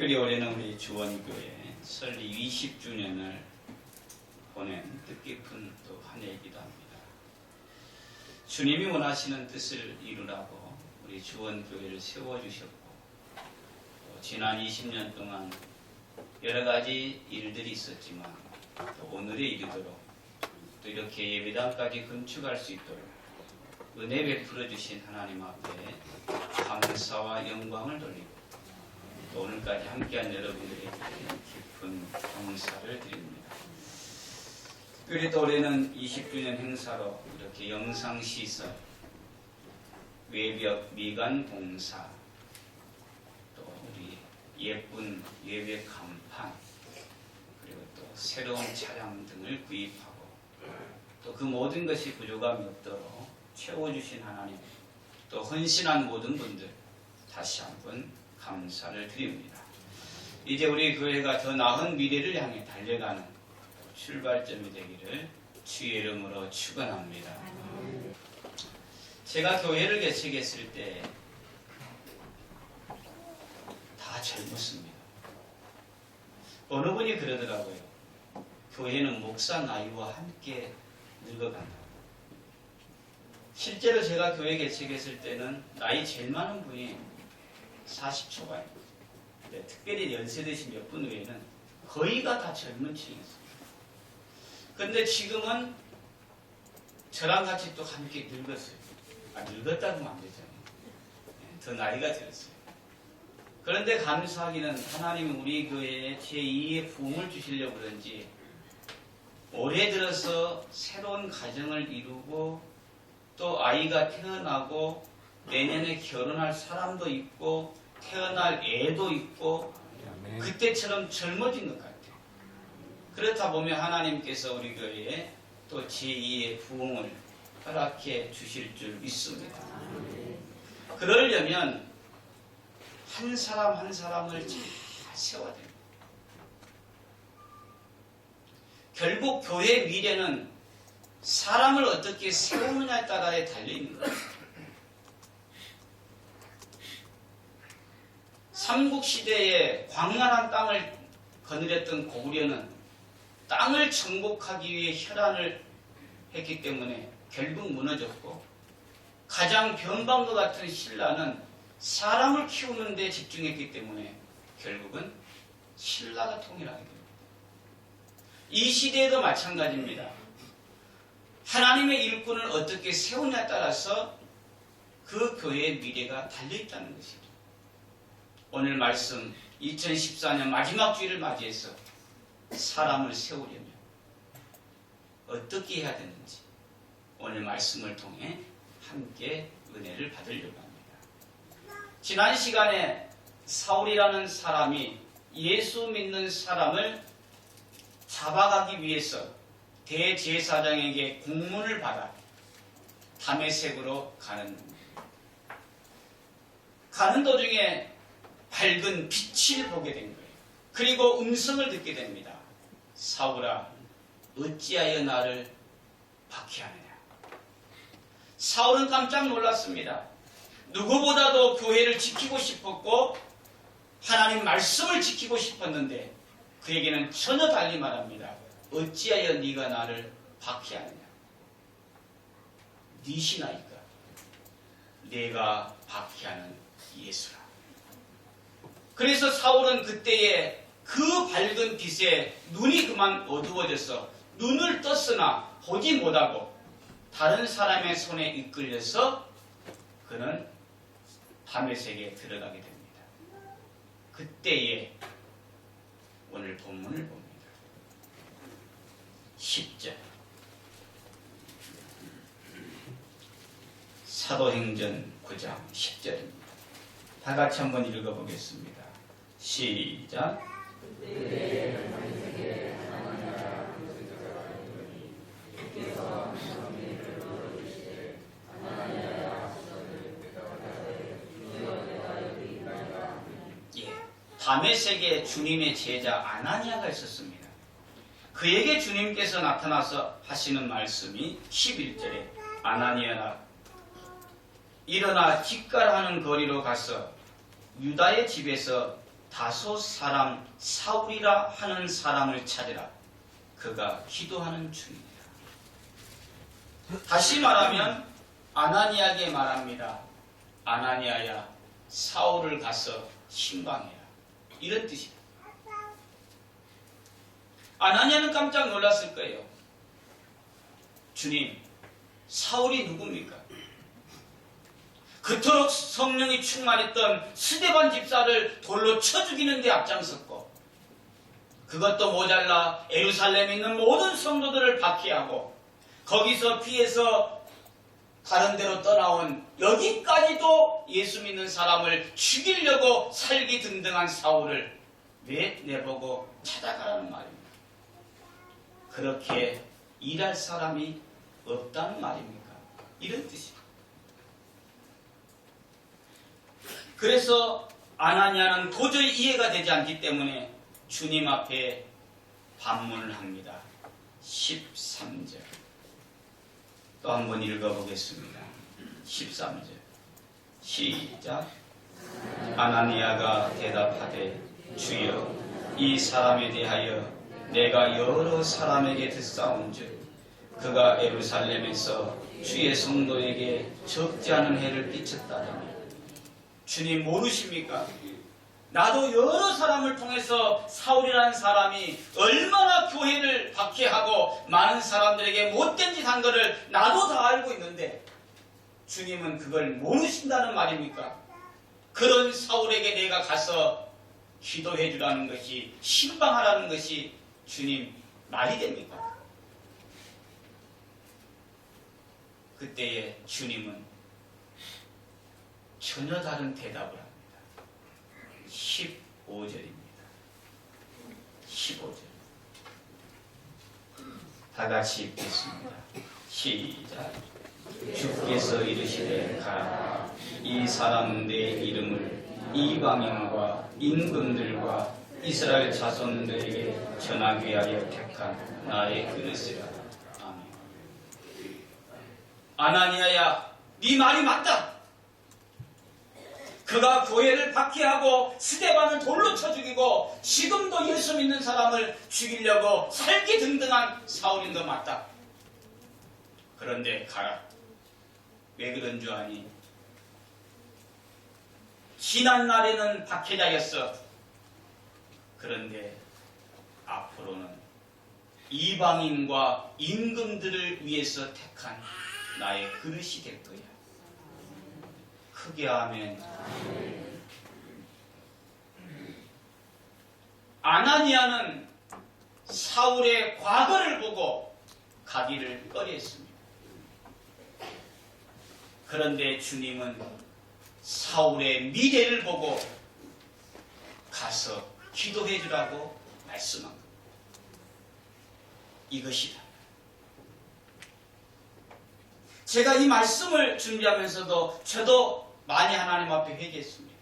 특별히 올해는 우리 주원교회 설립 20주년을 보낸 뜻깊은 또 한 해이기도 합니다. 주님이 원하시는 뜻을 이루라고 우리 주원교회를 세워주셨고, 또 지난 20년 동안 여러 가지 일들이 있었지만 또 오늘에 이르도록 또 이렇게 예배당까지 건축할 수 있도록 은혜 베풀어 주신 하나님 앞에 감사와 영광을 돌리고, 또 오늘까지 함께한 여러분들에게 깊은 감사를 드립니다. 특별히 또 올해는 20주년 행사로 이렇게 영상시설, 외벽 미간 봉사, 또 우리 예쁜 예배 간판, 그리고 또 새로운 차량 등을 구입하고, 또 그 모든 것이 부족함이 없도록 채워주신 하나님, 또 헌신한 모든 분들 다시 한번 감사를 드립니다. 이제 우리 교회가 더 나은 미래를 향해 달려가는 출발점이 되기를 주의 이름으로 축원합니다. 제가 교회를 개척했을 때 다 젊었습니다. 어느 분이 그러더라고요. 교회는 목사 나이와 함께 늙어간다. 실제로 제가 교회 개척했을 때는 나이 제일 많은 분이 40초반입니다. 특별히 연세 드신 몇 분 외에는 거의가 다 젊은 층이었습니다. 그런데 지금은 저랑 같이 또 함께 늙었어요. 늙었다고 하면 안 되잖아요. 더 나이가 들었어요. 그런데 감사하기는 하나님이 우리 교회에 제2의 부흥을 주시려고 그런지 올해 들어서 새로운 가정을 이루고 또 아이가 태어나고 내년에 결혼할 사람도 있고 태어날 애도 있고 그때처럼 젊어진 것 같아요. 그렇다 보면 하나님께서 우리 교회에 또 제2의 부흥을 허락해 주실 줄 믿습니다. 그러려면 한 사람 한 사람을 잘 세워야 됩니다. 결국 교회의 미래는 사람을 어떻게 세우느냐에 따라에 달려있는 거예요. 삼국시대에 광활한 땅을 거느렸던 고구려는 땅을 정복하기 위해 혈안을 했기 때문에 결국 무너졌고, 가장 변방과 같은 신라는 사람을 키우는 데 집중했기 때문에 결국은 신라가 통일하게 됩니다. 이 시대에도 마찬가지입니다. 하나님의 일꾼을 어떻게 세우냐에 따라서 그 교회의 미래가 달려있다는 것이죠. 오늘 말씀 2014년 마지막 주일을 맞이해서 사람을 세우려면 어떻게 해야 되는지 오늘 말씀을 통해 함께 은혜를 받으려고 합니다. 지난 시간에 사울이라는 사람이 예수 믿는 사람을 잡아가기 위해서 대제사장에게 공문을 받아 다메섹으로 가는 도중에 밝은 빛을 보게 된 거예요. 그리고 음성을 듣게 됩니다. 사울아, 어찌하여 나를 박해하느냐. 사울은 깜짝 놀랐습니다. 누구보다도 교회를 지키고 싶었고 하나님 말씀을 지키고 싶었는데 그에게는 전혀 달리 말합니다. 어찌하여 네가 나를 박해하느냐. 네 신하니까 내가 박해하는 예수라. 그래서 사울은 그때에 그 밝은 빛에 눈이 그만 어두워져서 눈을 떴으나 보지 못하고 다른 사람의 손에 이끌려서 그는 다메섹에 들어가게 됩니다. 그때에 오늘 본문을 봅니다. 10절 사도행전 9장 10절입니다. 다 같이 한번 읽어보겠습니다. 시작. 다메섹에 주님의 제자 아나니아가 있었습니다. 그에게 주님께서 나타나서 하시는 말씀이 11절에 아나니아라 일어나 뒷가라하는 거리로 가서 유다의 집에서 다소 사람 사울이라 하는 사람을 찾으라. 그가 기도하는 중이니라. 다시 말하면 아나니아에게 말합니다. 아나니아야, 사울을 가서 신방해라. 이런 뜻이다. 아나니아는 깜짝 놀랐을 거예요. 주님, 사울이 누굽니까? 그토록 성령이 충만했던 스데반 집사를 돌로 쳐 죽이는 데 앞장섰고, 그것도 모자라 예루살렘에 있는 모든 성도들을 박해하고 거기서 피해서 다른 데로 떠나온 여기까지도 예수 믿는 사람을 죽이려고 살기등등한 사울을 왜 내보고 찾아가라는 말입니다. 그렇게 일할 사람이 없다는 말입니까? 이런 뜻입니다. 그래서 아나니아는 도저히 이해가 되지 않기 때문에 주님 앞에 반문을 합니다. 13절 또 한번 읽어보겠습니다. 13절 시작. 아나니아가 대답하되 주여, 이 사람에 대하여 내가 여러 사람에게 듣사온즉 그가 예루살렘에서 주의 성도에게 적지 않은 해를 끼쳤다더니. 주님 모르십니까? 나도 여러 사람을 통해서 사울이라는 사람이 얼마나 교회를 박해하고 많은 사람들에게 못된 짓 한 것을 나도 다 알고 있는데 주님은 그걸 모르신다는 말입니까? 그런 사울에게 내가 가서 기도해 주라는 것이, 신방하라는 것이 주님 말이 됩니까? 그때에 주님은 전혀 다른 대답을 합니다. 15절입니다. 15절 다 같이 읽겠습니다. 시작. 주께서 이르시되 가라. 이 사람은 내 이름을 이방인과 임금들과 이스라엘 자손들에게 전하기 위하여 택한 나의 그릇이라. 아멘. 아나니아야, 네 말이 맞다. 그가 교회를 박해하고 스데반을 돌로 쳐 죽이고 지금도 예수 믿는 사람을 죽이려고 살기등등한 사울인 거 맞다. 그런데 가라. 왜 그런 줄 아니? 지난 날에는 박해자였어. 그런데 앞으로는 이방인과 임금들을 위해서 택한 나의 그릇이 될 거야. 크게 아멘. 아나니아는 사울의 과거를 보고 가기를 꺼려했습니다. 그런데 주님은 사울의 미래를 보고 가서 기도해 주라고 말씀한 겁니다. 이것이다. 제가 이 말씀을 준비하면서도 저도 많이 하나님 앞에 회개했습니다.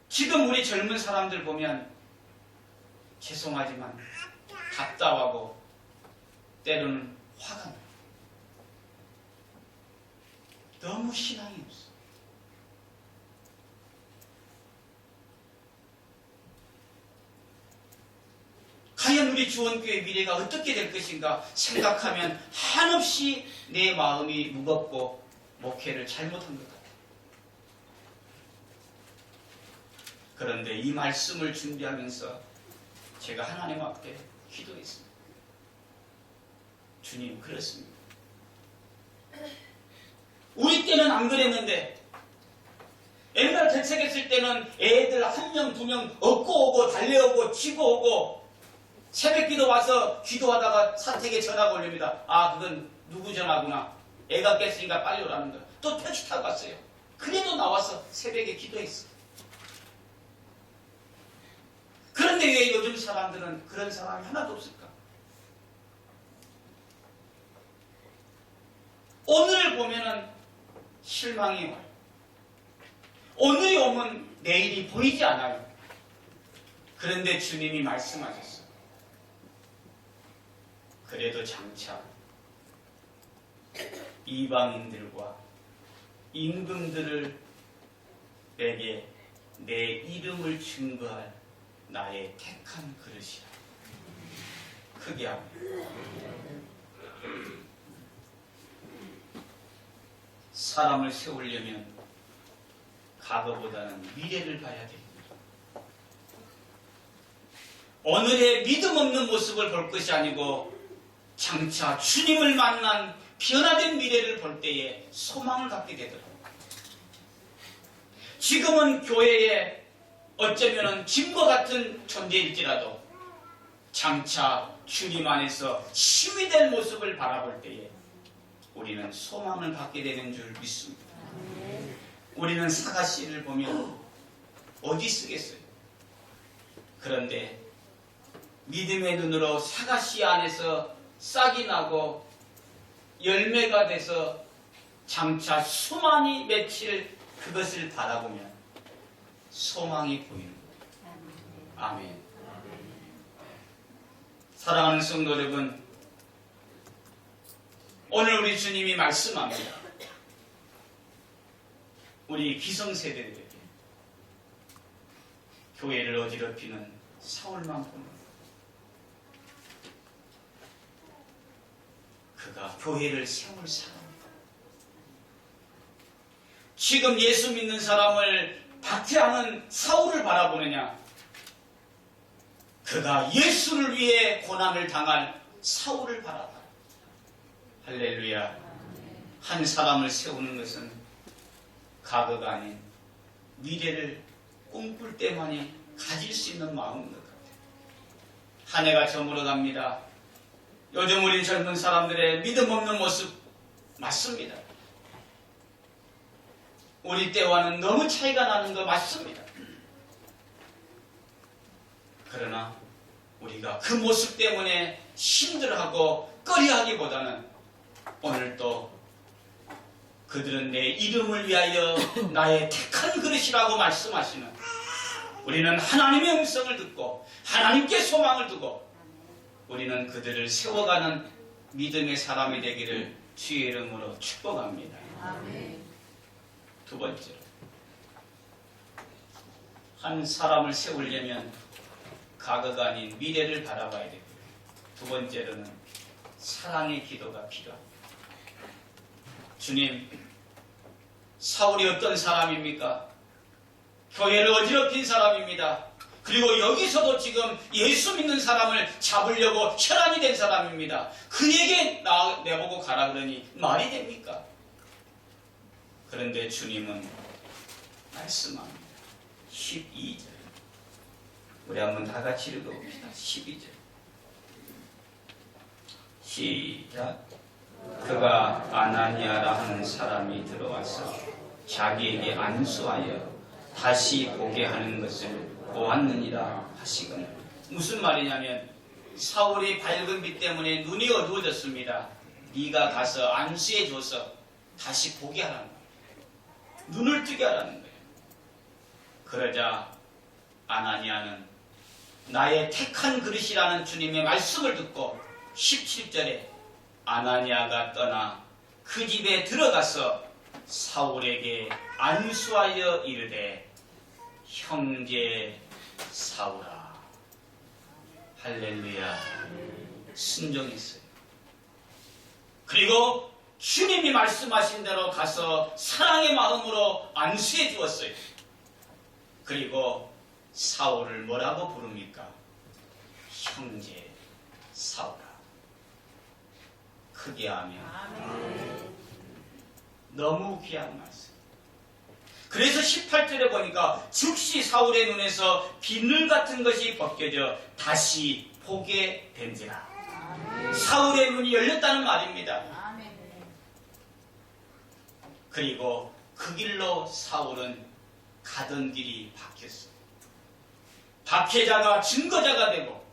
지금 우리 젊은 사람들 보면 죄송하지만 답답하고 때로는 화가 나요. 너무 신앙이 없어. 과연 우리 주원교회 미래가 어떻게 될 것인가 생각하면 한없이 내 마음이 무겁고 목회를 잘못한 것 같아요. 그런데 이 말씀을 준비하면서 제가 하나님 앞에 기도했습니다. 주님, 그렇습니다. 우리 때는 안 그랬는데 옛날 대책했을 때는 애들 1명, 2명 업고 오고 달려오고 치고 오고 새벽기도 와서 기도하다가 사택에 전화가 올립니다. 아, 그건 누구 전화구나. 애가 깼으니까 빨리 오라는 거야. 또 택시 타고 갔어요. 그래도 나와서 새벽에 기도했어. 그런데 왜 요즘 사람들은 그런 사람이 하나도 없을까? 오늘을 보면은 실망이 와요. 오늘이 오면 내일이 보이지 않아요. 그런데 주님이 말씀하셨어요. 그래도 장차 이방인들과 임금들을 내게 내 이름을 증거할 나의 택한 그릇이라. 크게 하고 사람을 세우려면 과거보다는 미래를 봐야 됩니다. 오늘의 믿음 없는 모습을 볼 것이 아니고 장차 주님을 만난 변화된 미래를 볼 때에 소망을 갖게 되더라고요. 지금은 교회에 어쩌면 짐과 같은 존재일지라도 장차 주님 안에서 힘이 될 모습을 바라볼 때에 우리는 소망을 갖게 되는 줄 믿습니다. 우리는 사과씨를 보면 어디 쓰겠어요? 그런데 믿음의 눈으로 사과씨 안에서 싹이 나고 열매가 돼서 장차 수많이 맺힐 그것을 바라보면 소망이 보이는 거예요. 아멘. 사랑하는 성도 여러분, 오늘 우리 주님이 말씀합니다. 우리 기성세대들에게 교회를 어지럽히는 사울만 보는 그가 교회를 세울 사람이다. 지금 예수 믿는 사람을 박해하는 사울을 바라보느냐? 그가 예수를 위해 고난을 당할 사울을 바라봐. 할렐루야. 한 사람을 세우는 것은 과거가 아닌 미래를 꿈꿀 때만이 가질 수 있는 마음인 것 같아요. 한 해가 저물어갑니다. 요즘 우리 젊은 사람들의 믿음 없는 모습 맞습니다. 우리 때와는 너무 차이가 나는 거 맞습니다. 그러나 우리가 그 모습 때문에 힘들어하고 꺼려하기보다는 오늘 또 그들은 내 이름을 위하여 나의 택한 그릇이라고 말씀하시는 우리는 하나님의 음성을 듣고 하나님께 소망을 두고 우리는 그들을 세워가는 믿음의 사람이 되기를 주의 이름으로 축복합니다. 아멘. 두 번째로, 한 사람을 세우려면 과거가 아닌 미래를 바라봐야 되고요. 두 번째로는 사랑의 기도가 필요합니다. 주님, 사울이 어떤 사람입니까? 교회를 어지럽힌 사람입니다. 그리고 여기서도 지금 예수 믿는 사람을 잡으려고 혈안이 된 사람입니다. 그에게 내보고 가라 그러니 말이 됩니까? 그런데 주님은 말씀합니다. 12절. 우리 한번 다 같이 읽어봅시다. 12절. 시작. 그가 아나니아라 하는 사람이 들어와서 자기에게 안수하여 다시 보게 하는 것을 보았느니라 하시거늘. 무슨 말이냐면 사울이 밝은 빛 때문에 눈이 어두워졌습니다. 네가 가서 안수해 줘서 다시 보게 하라는 거예요. 눈을 뜨게 하라는 거예요. 그러자 아나니아는 나의 택한 그릇이라는 주님의 말씀을 듣고 17절에 아나니아가 떠나 그 집에 들어가서 사울에게 안수하여 이르되 형제 사울아. 할렐루야. 순종했어요. 그리고 주님이 말씀하신 대로 가서 사랑의 마음으로 안수해 주었어요. 그리고 사울을 뭐라고 부릅니까? 형제 사울아. 크게 하며 너무 귀한 말씀. 그래서 18절에 보니까 즉시 사울의 눈에서 비늘 같은 것이 벗겨져 다시 보게 된지라. 사울의 눈이 열렸다는 말입니다. 그리고 그 길로 사울은 가던 길이 바뀌었어요. 박해자가 증거자가 되고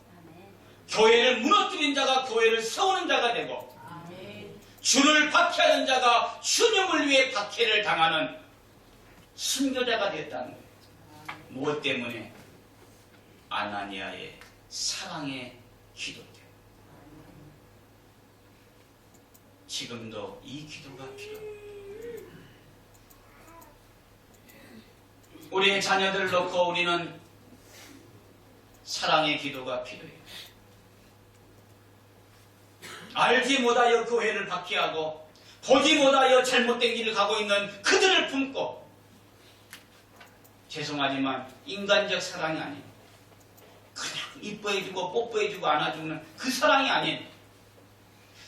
교회를 무너뜨린 자가 교회를 세우는 자가 되고 주를 박해하는 자가 주님을 위해 박해를 당하는 순교자가 되었다는 거예요. 무엇 때문에? 아나니아의 사랑의 기도 때문에. 지금도 이 기도가 필요합니다. 우리의 자녀들을 놓고 우리는 사랑의 기도가 필요해요. 알지 못하여 교회를 박해하고 보지 못하여 잘못된 길을 가고 있는 그들을 품고, 죄송하지만 인간적 사랑이 아닌, 그냥 이뻐해주고 뽀뽀해주고 안아주는 그 사랑이 아닌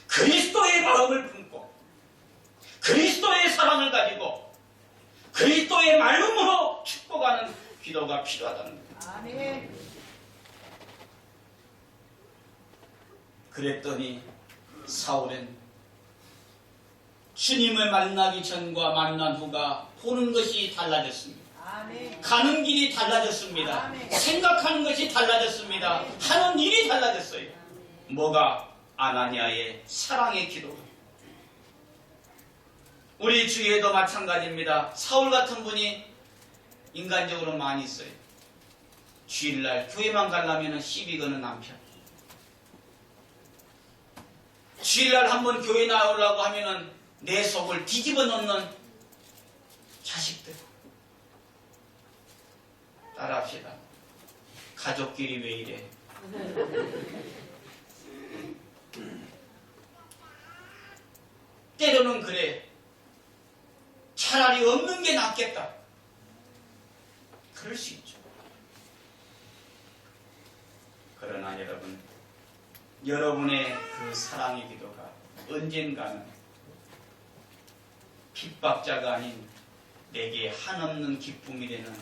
그리스도의 마음을 품고 그리스도의 사랑을 가지고 그리스도의 마음으로 축복하는 기도가 필요하다는 거예요. 아멘. 그랬더니 사울은 주님을 만나기 전과 만난 후가 보는 것이 달라졌습니다. 아멘. 가는 길이 달라졌습니다. 아멘. 생각하는 것이 달라졌습니다. 하는 일이 달라졌어요. 뭐가? 아나니아의 사랑의 기도. 우리 주위에도 마찬가지입니다. 사울 같은 분이 인간적으로 많이 있어요. 주일날 교회만 가려면 시비 거는 남편. 주일날 한번 교회 나오려고 하면은 내 속을 뒤집어 놓는 자식들. 따라합시다. 가족끼리 왜 이래? 때로는 그래. 차라리 없는 게 낫겠다. 그럴 수 있죠. 그러나 여러분, 여러분의 그 사랑의 기도가 언젠가는 핍박자가 아닌 내게 한없는 기쁨이 되는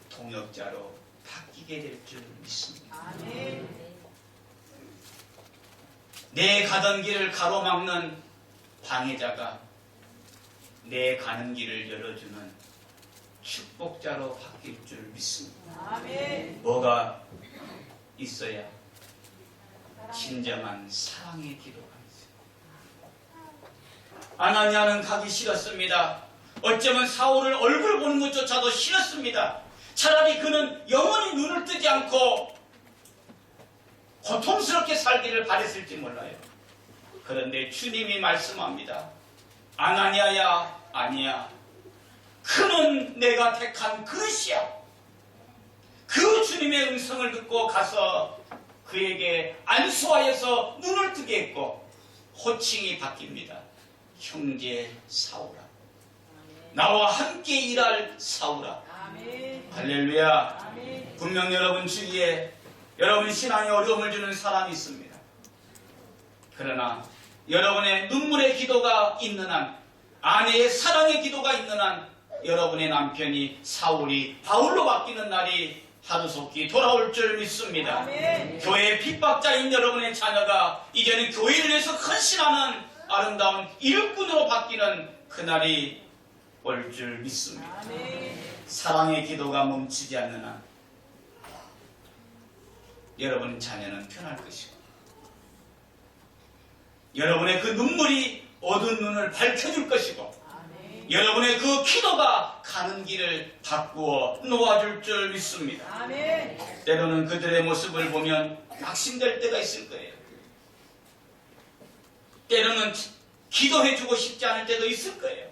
동역자로 바뀌게 될 줄 믿습니다. 아멘. 내 가던 길을 가로막는 방해자가 내 가는 길을 열어주는 축복자로 바뀔 줄 믿습니다. 아멘. 뭐가 있어야? 진정한 사랑의 기도가 있어요. 아나니아는 가기 싫었습니다. 어쩌면 사울을 얼굴 보는 것조차도 싫었습니다. 차라리 그는 영원히 눈을 뜨지 않고 고통스럽게 살기를 바랬을지 몰라요. 그런데 주님이 말씀합니다. 아나니아야, 아니야. 그는 내가 택한 그릇이야. 그 주님의 음성을 듣고 가서 그에게 안수하여서 눈을 뜨게 했고 호칭이 바뀝니다. 형제 사울아. 나와 함께 일할 사울아. 아멘. 할렐루야. 아멘. 분명 여러분 주위에 여러분 신앙에 어려움을 주는 사람이 있습니다. 그러나 여러분의 눈물의 기도가 있는 한, 아내의 사랑의 기도가 있는 한, 여러분의 남편이 사울이 바울로 바뀌는 날이 하루속히 돌아올 줄 믿습니다. 아멘. 교회의 핍박자인 여러분의 자녀가 이제는 교회를 위해서 헌신하는 아름다운 일꾼으로 바뀌는 그날이 올 줄 믿습니다. 아멘. 사랑의 기도가 멈추지 않는 한 여러분 자녀는 편할 것이고 여러분의 그 눈물이 어두운 눈을 밝혀줄 것이고 아멘. 여러분의 그 기도가 가는 길을 바꾸어 놓아줄 줄 믿습니다. 아멘. 때로는 그들의 모습을 보면 낙심될 때가 있을 거예요. 때로는 기도해주고 싶지 않을 때도 있을 거예요.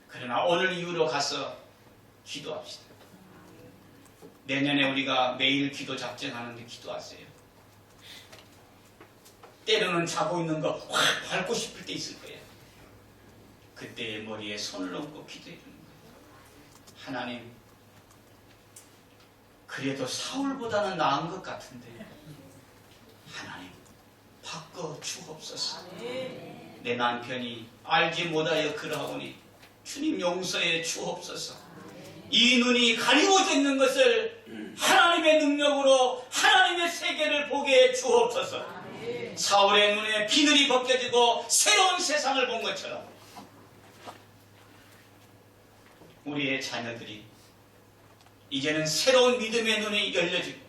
그러나 오늘 이후로 가서 기도합시다. 내년에 우리가 매일 기도 작정하는데 기도하세요. 때로는 자고 있는 거 확 밟고 싶을 때 있을 거예요. 그때의 머리에 손을 얹고 기도해 주는 거예요. 하나님, 그래도 사울보다는 나은 것 같은데 하나님 바꿔 주옵소서. 아멘. 내 남편이 알지 못하여 그러하오니 주님 용서해 주옵소서. 이 눈이 가리워져 있는 것을 하나님의 능력으로 하나님의 세계를 보게 해 주옵소서. 아멘. 사울의 눈에 비늘이 벗겨지고 새로운 세상을 본 것처럼 우리의 자녀들이 이제는 새로운 믿음의 눈이 열려지고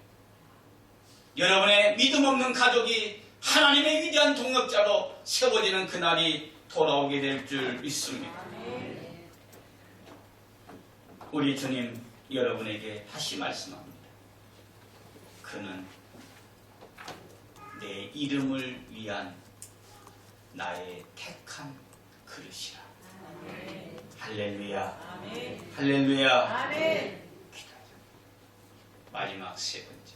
여러분의 믿음 없는 가족이 하나님의 위대한 동역자로 세워지는 그날이 돌아오게 될 줄 믿습니다. 아멘. 우리 주님 여러분에게 다시 말씀합니다. 그는 내 이름을 위한 나의 택한 그릇이라. 아멘. 할렐루야. 아멘. 할렐루야. 아멘. 기다려. 마지막 세 번째.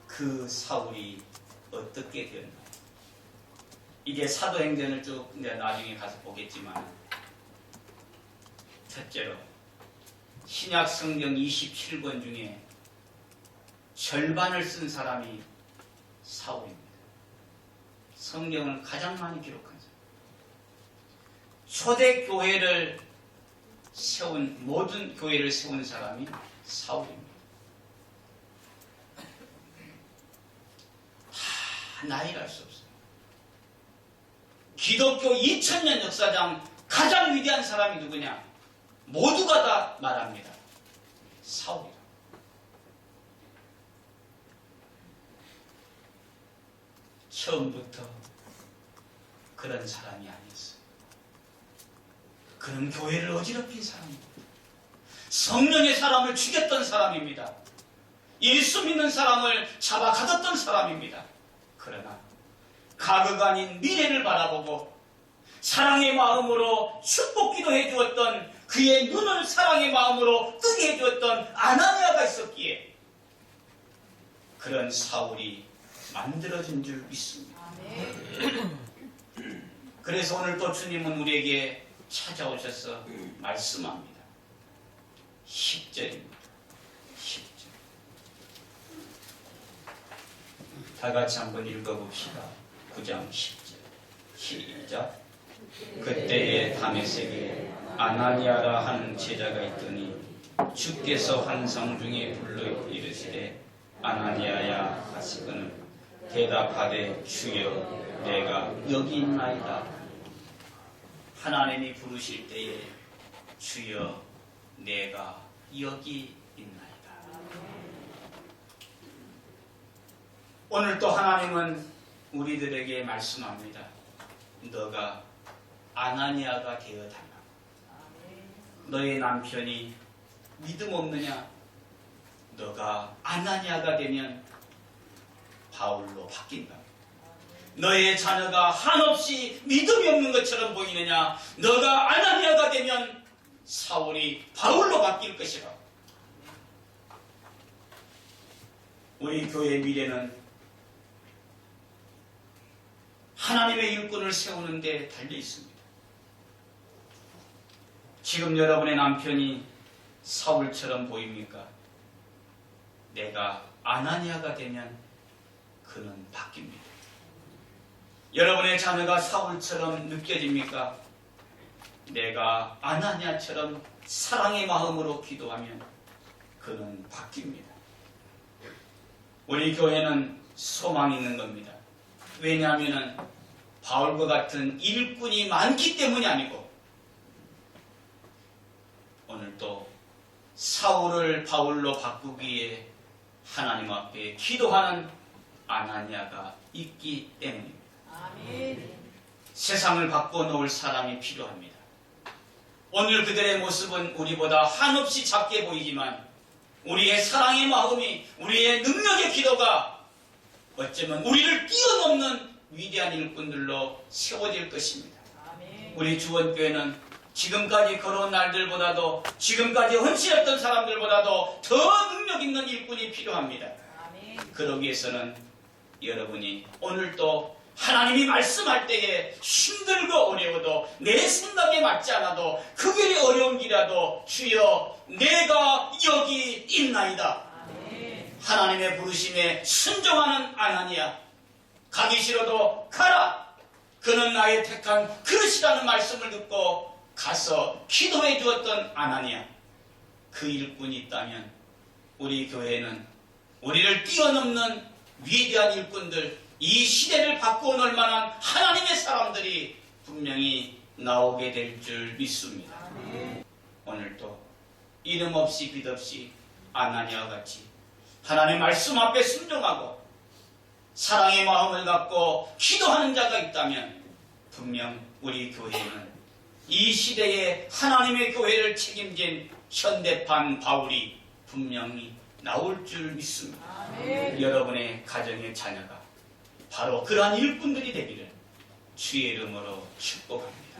그 사울이 어떻게 되었나? 이게 사도행전을 쭉 내가 나중에 가서 보겠지만, 첫째로 신약 성경 27권 중에 절반을 쓴 사람이 사울입니다. 성경을 가장 많이 기록한 사람. 초대 교회를 세운, 모든 교회를 세운 사람이 사울입니다. 다 나이랄 수 없어요. 기독교 2000년 역사상 가장 위대한 사람이 누구냐? 모두가 다 말합니다. 사울이라. 처음부터 그런 사람이 아니었어요. 그는 교회를 어지럽힌 사람입니다. 성령의 사람을 죽였던 사람입니다. 예수 믿는 사람을 잡아 가뒀던 사람입니다. 그러나 가그가 아닌 미래를 바라보고 사랑의 마음으로 축복 기도해 주었던, 그의 눈을 사랑의 마음으로 뜨게 해 주었던 아나니아가 있었기에 그런 사울이 만들어진 줄 믿습니다. 아멘. 그래서 오늘 또 주님은 우리에게 찾아오셔서 말씀합니다. 10절입니다. 10절. 다 같이 한번 읽어봅시다. 9장 10절. 시작. 그때에 다메섹에 아나니아라 하는 제자가 있더니 주께서 환상 중에 불러 이르시되 아나니아야 하시거늘 대답하되 주여 내가 여기 있나이다. 하나님이 부르실 때에 주여 내가 여기 있나이다. 오늘 또 하나님은 우리들에게 말씀합니다. 너가 아나니아가 되어달라. 너의 남편이 믿음 없느냐? 너가 아나니아가 되면 바울로 바뀐다. 너의 자녀가 한없이 믿음이 없는 것처럼 보이느냐? 너가 아나니아가 되면 사울이 바울로 바뀔 것이라. 우리 교회의 미래는 하나님의 일꾼을 세우는 데 달려 있습니다. 지금 여러분의 남편이 사울처럼 보입니까? 내가 아나니아가 되면 그는 바뀝니다. 여러분의 자녀가 사울처럼 느껴집니까? 내가 아나니아처럼 사랑의 마음으로 기도하면 그는 바뀝니다. 우리 교회는 소망이 있는 겁니다. 왜냐하면 바울과 같은 일꾼이 많기 때문이 아니고 오늘 또 사울을 바울로 바꾸기에 하나님 앞에 기도하는 아나니아가 있기 때문입니다. 아멘. 세상을 바꿔놓을 사람이 필요합니다. 오늘 그들의 모습은 우리보다 한없이 작게 보이지만 우리의 사랑의 마음이, 우리의 능력의 기도가 어쩌면 우리를 뛰어넘는 위대한 일꾼들로 세워질 것입니다. 아멘. 우리 주원교회는 지금까지 걸어온 날들보다도, 지금까지 헌신했던 사람들보다도 더 능력 있는 일꾼이 필요합니다. 아멘. 그러기 위해서는 여러분이 오늘도 하나님이 말씀할 때에 힘들고 어려워도, 내 생각에 맞지 않아도, 그 길이 어려운 길이라도 주여 내가 여기 있나이다. 아멘. 하나님의 부르심에 순종하는 아나니아, 가기 싫어도 가라. 그는 나의 택한 그릇이라는 말씀을 듣고 가서 기도해 주었던 아나니아, 그 일꾼이 있다면 우리 교회는 우리를 뛰어넘는 위대한 일꾼들, 이 시대를 바꾸어 놓을 만한 하나님의 사람들이 분명히 나오게 될 줄 믿습니다. 아멘. 오늘도 이름 없이 빛 없이 아나니아와 같이 하나님의 말씀 앞에 순종하고 사랑의 마음을 갖고 기도하는 자가 있다면 분명 우리 교회는 이 시대에 하나님의 교회를 책임진 현대판 바울이 분명히 나올 줄 믿습니다. 아멘. 여러분의 가정의 자녀가 바로 그러한 일꾼들이 되기를 주의 이름으로 축복합니다.